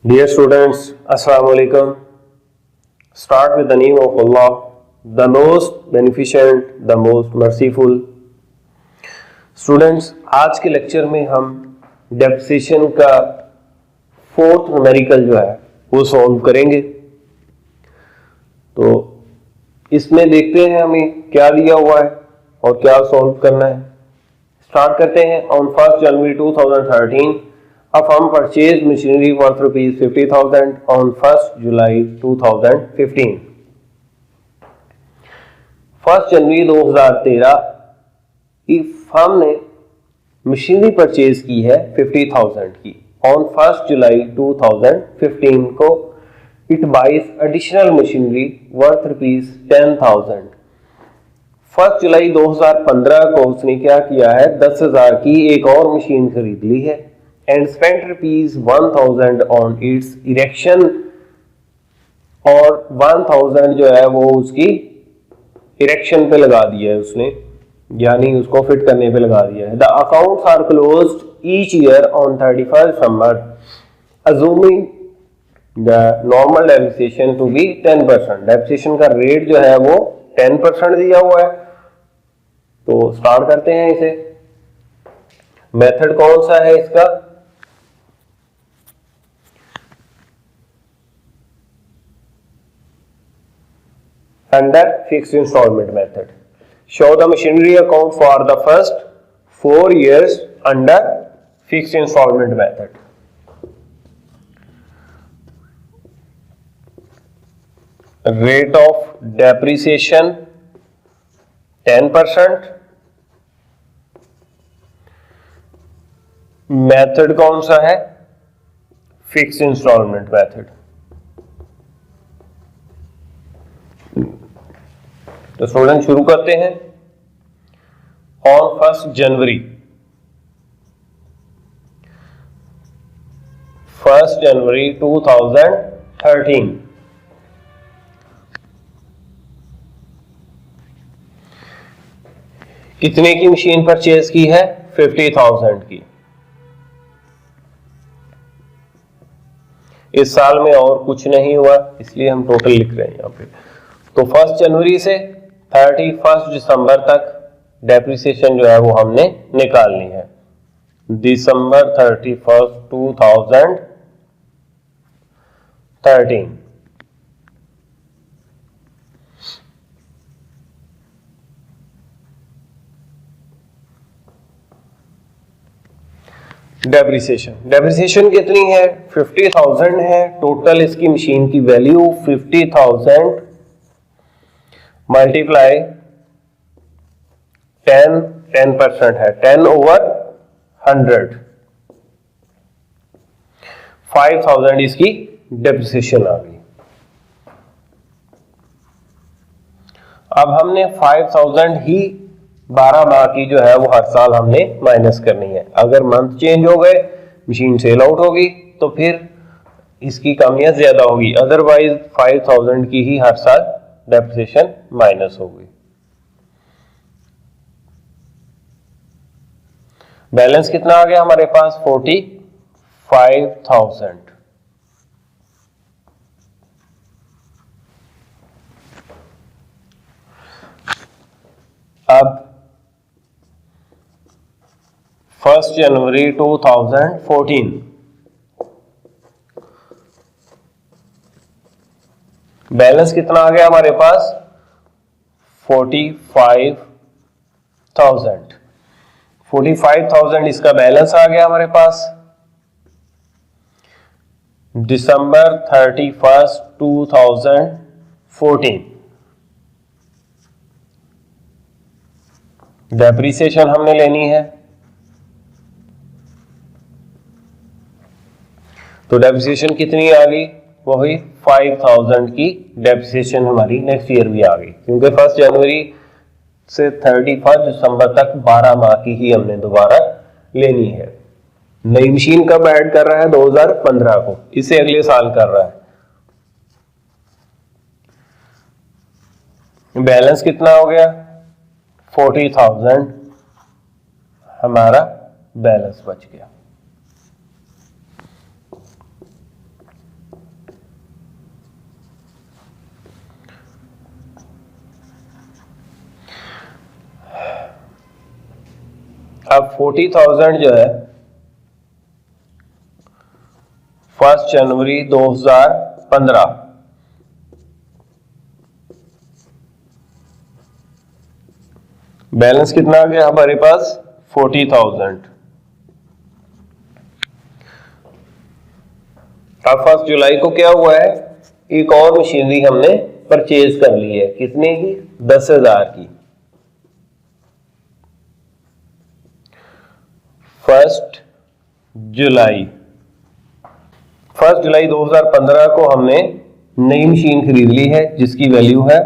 Dear students, Assalamu alaikum. Start with the name of Allah, the most beneficent, the most merciful. Students, आज के lecture में हम depreciation का fourth numerical जो है वो सॉल्व करेंगे। तो इसमें देखते हैं हमें क्या दिया हुआ है और क्या सॉल्व करना है। स्टार्ट करते हैं। On 1 January 2013 a firm purchased machinery worth rupees 50,000 on 1st July 2015. 1 जनवरी 2013 की फर्म ने मशीनरी परचेज की है 50,000 की। ऑन 1st जुलाई 2015 को it buys additional machinery worth rupees 10,000। 1 जुलाई 2015 को उसने क्या किया है, 10,000 की एक और मशीन खरीद ली है and spent rupees 1,000 on its erection, और 1,000 जो है वो उसकी इरेक्शन पे लगा दिया है उसने, यानी उसको फिट करने पे लगा दिया है। The accounts are closed each year on 31st December, assuming the normal depreciation to be 10%। Depreciation का रेट जो है वो 10% दिया हुआ है। तो स्टार्ट करते हैं इसे। मेथड कौन सा है इसका? Under fixed installment method, show the machinery account for the first 4 years under fixed installment method. Rate of depreciation 10%. Method कौन सा है? Fixed installment method. तो स्टूडेंट शुरू करते हैं। ऑन 1 जनवरी 2013 कितने की मशीन परचेज की है? 50,000 की। इस साल में और कुछ नहीं हुआ, इसलिए हम टोटल लिख रहे हैं यहाँ पे। तो 1 जनवरी से 31 दिसंबर तक डेप्रिसिएशन जो है वो हमने निकालनी है। दिसंबर 31, 2013। डेप्रिसिएशन कितनी है? 50,000 है। टोटल इसकी मशीन की वैल्यू 50,000 मल्टीप्लाई 10% है, 10/100। 5,000 इसकी डेप्रिसिएशन आ गई। अब हमने 5,000 ही 12 माह की जो है वो हर साल हमने माइनस करनी है। अगर मंथ चेंज हो गए, मशीन सेल आउट होगी, तो फिर इसकी कमियां ज्यादा होगी। अदरवाइज 5,000 की ही हर साल डेप्रिसिएशन माइनस होगी। बैलेंस कितना आ गया हमारे पास? 45,000। अब 1 जनवरी 2014 बैलेंस कितना आ गया हमारे पास? 45,000। 45,000 इसका बैलेंस आ गया हमारे पास। दिसंबर 31, 2014 डेप्रिसिएशन हमने लेनी है। तो डेप्रिसिएशन कितनी आ गई? वो हुई 5,000 की डेप्रिसिएशन हमारी नेक्स्ट ईयर भी आ गई, क्योंकि 1 जनवरी से 31 दिसंबर तक 12 माह की ही हमने दोबारा लेनी है। नई मशीन कब ऐड कर रहा है? 2015 को, इसे अगले साल कर रहा है। बैलेंस कितना हो गया? 40,000 हमारा बैलेंस बच गया। अब 40,000 जो है 1 जनवरी 2015, बैलेंस कितना आ गया हमारे पास 40,000। अब 1 जुलाई को क्या हुआ है, एक और मशीनरी हमने परचेज कर ली है, कितने की, 10,000 की। 1 जुलाई 2015 को हमने नई मशीन खरीद ली है जिसकी वैल्यू है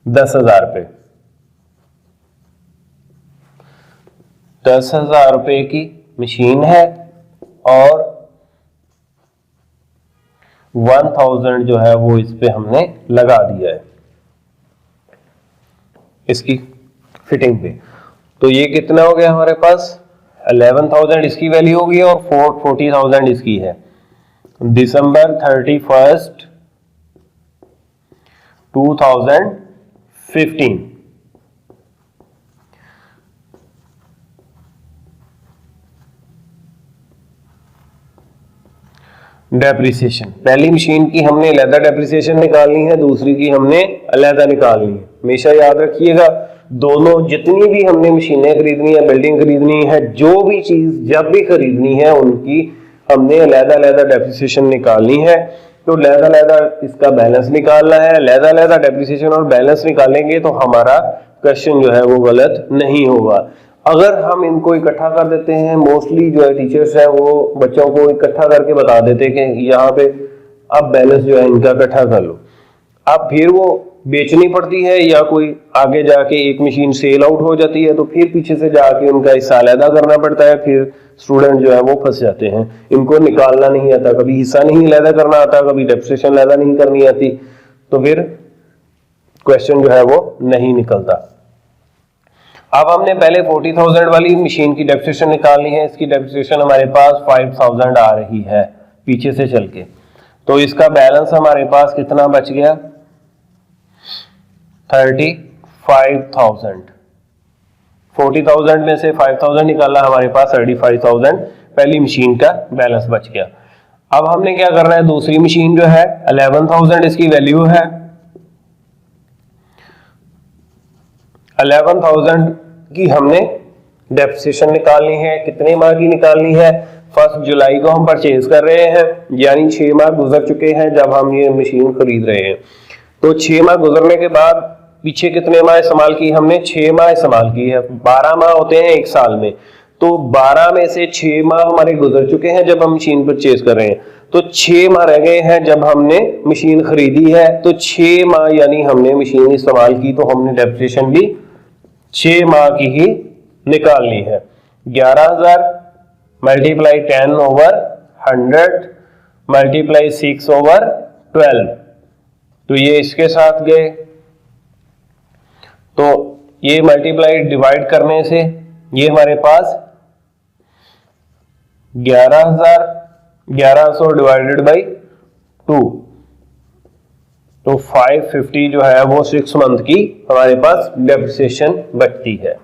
10,000 रुपए। 10,000 रुपए की मशीन है और 1,000 जो है वो इस पे हमने लगा दिया है इसकी फिटिंग पे। तो ये कितना हो गया हमारे पास, 11,000 इसकी वैल्यू होगी और 40,000 इसकी है। दिसंबर 31, 2015। डेप्रिसिएशन, पहली मशीन की हमने अलहदा डेप्रिसिएशन निकालनी है, दूसरी की हमने अलहदा निकालनी है। हमेशा याद रखिएगा, दोनों जितनी भी हमने मशीनें खरीदनी है, बिल्डिंग खरीदनी है, जो भी चीज जब भी खरीदनी है उनकी हमने अलहदा अलहदा डेप्रिसिएशन निकालनी है। तो अलहदा अलहदा इसका बैलेंस निकालना है, अलहदा अलहदा डेप्रिसिएशन और बैलेंस निकालेंगे तो हमारा क्वेश्चन जो है वो गलत नहीं होगा। अगर हम इनको इकट्ठा कर देते हैं, मोस्टली जो है टीचर्स हैं वो बच्चों को इकट्ठा करके बता देते हैं कि यहाँ पे अब बैलेंस जो है इनका इकट्ठा कर लो। अब फिर वो बेचनी पड़ती है या कोई आगे जाके एक मशीन सेल आउट हो जाती है तो फिर पीछे से जाके उनका हिस्सा अलहदा करना पड़ता है, फिर स्टूडेंट जो है वो फंस जाते हैं। इनको निकालना नहीं आता, कभी हिस्सा नहीं अलहदा करना आता, कभी डेप्रिसिएशन अलहदा नहीं करनी आती, तो फिर क्वेश्चन जो है वो नहीं निकलता। अब हमने पहले 40,000 वाली मशीन की डेप्रिसिएशन निकालनी है। इसकी डेप्रिसिएशन हमारे पास 5,000 आ रही है पीछे से चल के, तो इसका बैलेंस हमारे पास कितना बच गया, 35,000। 40,000 में से 5,000 निकाला, हमारे पास 35,000 पहली मशीन का बैलेंस बच गया। अब हमने क्या करना है, दूसरी मशीन जो है 11,000 इसकी वैल्यू है। 11,000 की हमने डेप्रिसिएशन निकालनी है, कितने माह की निकालनी है, 1 जुलाई को हम परचेज कर रहे हैं, यानी 6 माह गुजर चुके हैं जब हम ये मशीन खरीद रहे हैं। तो 6 माह गुजरने के बाद पीछे कितने माह इस्तेमाल की हमने, 6 माह इस्तेमाल की है। 12 माह होते हैं एक साल में, तो 12 में से 6 माह हमारे गुजर चुके हैं जब हम मशीन परचेज कर रहे हैं, तो 6 माह रह गए हैं जब हमने मशीन खरीदी है। तो 6 माह यानी हमने मशीन इस्तेमाल की, तो हमने डेप्रिसिएशन भी 6 माह की ही निकालनी है। 11,000 मल्टीप्लाई 10/100 मल्टीप्लाई 6/12, तो ये इसके साथ गए, तो ये मल्टीप्लाई डिवाइड करने से ये हमारे पास 11,000 डिवाइडेड बाई 2, तो 550 जो है वो 6 मंथ की हमारे पास डेप्रिसिएशन बचती है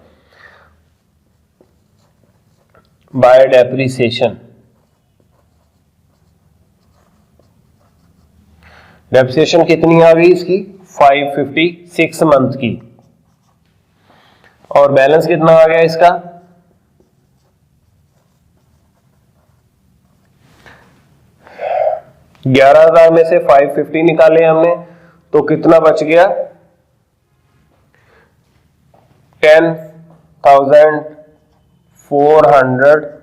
बाय डेप्रिसिएशन। डेप्रिसिएशन कितनी आ गई इसकी, 550 6 मंथ की, और बैलेंस कितना आ गया इसका, 11,000 में से 550 निकाले हमने, तो कितना बच गया, 10,450।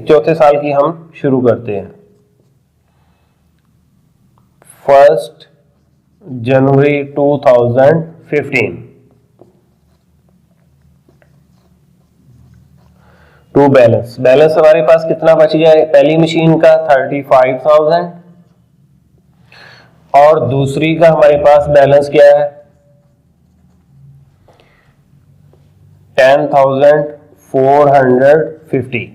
चौथे साल की हम शुरू करते हैं, 1 जनवरी 2015 टू बैलेंस। बैलेंस हमारे पास कितना बच गया है, पहली मशीन का 35,000 और दूसरी का हमारे पास बैलेंस क्या है, 10,450।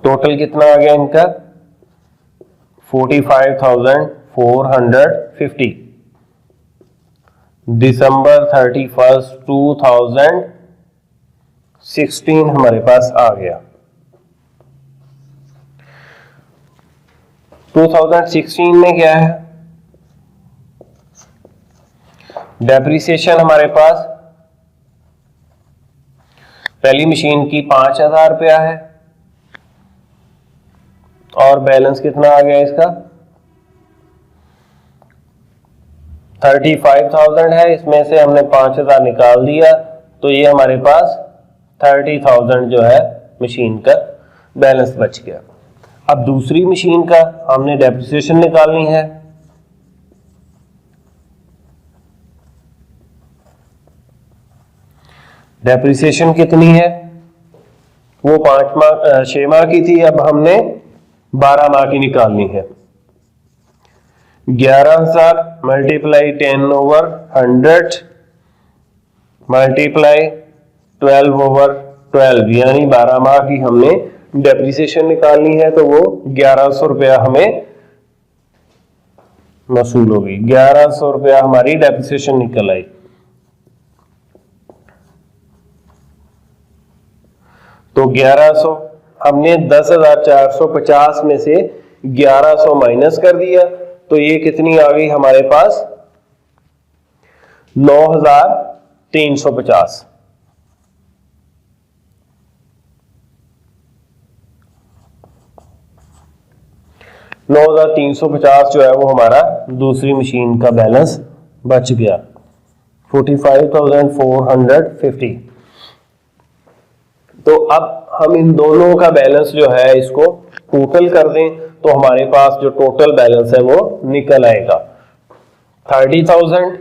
टोटल कितना आ गया इनका, 45,450। दिसंबर 31 2016 हमारे पास आ गया। 2016 में क्या है, डेप्रिसिएशन हमारे पास पहली मशीन की 5000 रुपया है और बैलेंस कितना आ गया इसका 35,000 है। इसमें से हमने 5000 निकाल दिया तो ये हमारे पास 30,000 जो है मशीन का बैलेंस बच गया। अब दूसरी मशीन का हमने डेप्रिसिएशन निकालनी है। डेप्रिसिएशन कितनी है, वो 6 माह की थी, अब हमने 12 माह की निकालनी है। 11,000 मल्टीप्लाई 10/100 मल्टीप्लाई 12/12 यानी 12 माह की हमने डेप्रिसिएशन निकालनी है, तो वो 1100 रुपया हमें वसूल होगी। 1100 रुपया हमारी डेप्रिसिएशन निकल आई। तो 1100 हमने 10,450 में से 1100 माइनस कर दिया तो ये कितनी आ गई हमारे पास 9,350। 9,350 जो है वो हमारा दूसरी मशीन का बैलेंस बच गया 45,450। तो अब हम इन दोनों का बैलेंस जो है इसको टोटल कर दें तो हमारे पास जो टोटल बैलेंस है वो निकल आएगा 30,000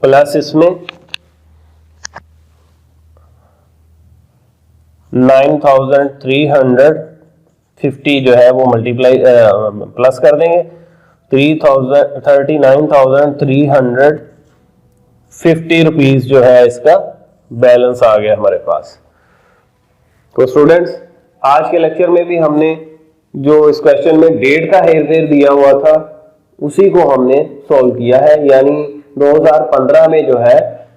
प्लस इसमें 9,350 जो है वो मल्टीप्लाई प्लस कर देंगे 39,350 रुपीज जो है इसका बैलेंस आ गया हमारे पास। तो स्टूडेंट्स आज के लेक्चर में भी हमने जो इस क्वेश्चन में डेट का हेर फेर दिया हुआ था उसी को हमने सॉल्व किया है। यानी 2015 में जो है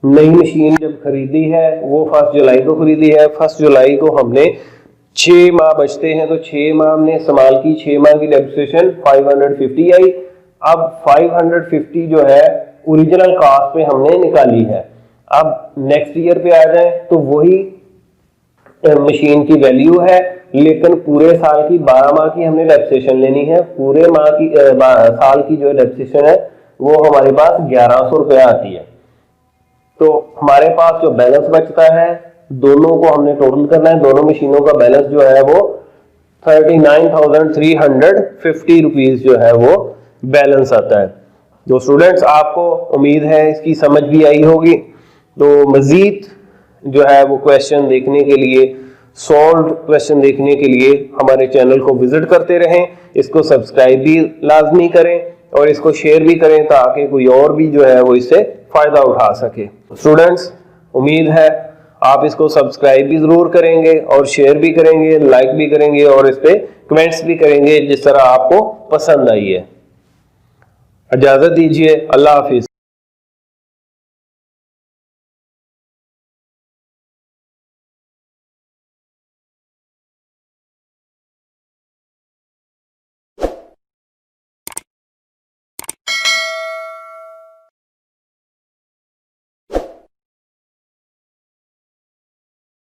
नई मशीन जब खरीदी है वो 1 जुलाई को खरीदी है। 1 जुलाई को हमने 6 माह बचते हैं तो 6 माह हमने इस्तेमाल की। 6 माह की डेप्रिसिएशन 550 आई। अब 550 जो है ओरिजिनल कॉस्ट पे हमने निकाली है। अब नेक्स्ट ईयर पे आ जाए तो वही मशीन की वैल्यू है लेकिन पूरे साल की 12 माह की हमने डेप्रिसिएशन लेनी है। पूरे माह की साल की जो डेप्रिसिएशन है वो हमारे पास 1100 रुपया आती है। तो हमारे पास जो बैलेंस बचता है दोनों को हमने टोटल करना है। दोनों मशीनों का बैलेंस जो है वो 39,350 रुपीज जो है वो बैलेंस आता है। तो स्टूडेंट्स आपको उम्मीद है इसकी समझ भी आई होगी। तो मजीद जो है वो क्वेश्चन देखने के लिए सॉल्व क्वेश्चन देखने के लिए हमारे चैनल को विजिट करते रहें। इसको सब्सक्राइब भी लाजमी करें और इसको शेयर भी करें ताकि कोई और भी जो है वो इससे फायदा उठा सके। स्टूडेंट्स उम्मीद है आप इसको सब्सक्राइब भी जरूर करेंगे और शेयर भी करेंगे, लाइक भी करेंगे और इस पे कमेंट्स भी करेंगे जिस तरह आपको पसंद आई है। इजाजत दीजिए, अल्लाह हाफिज।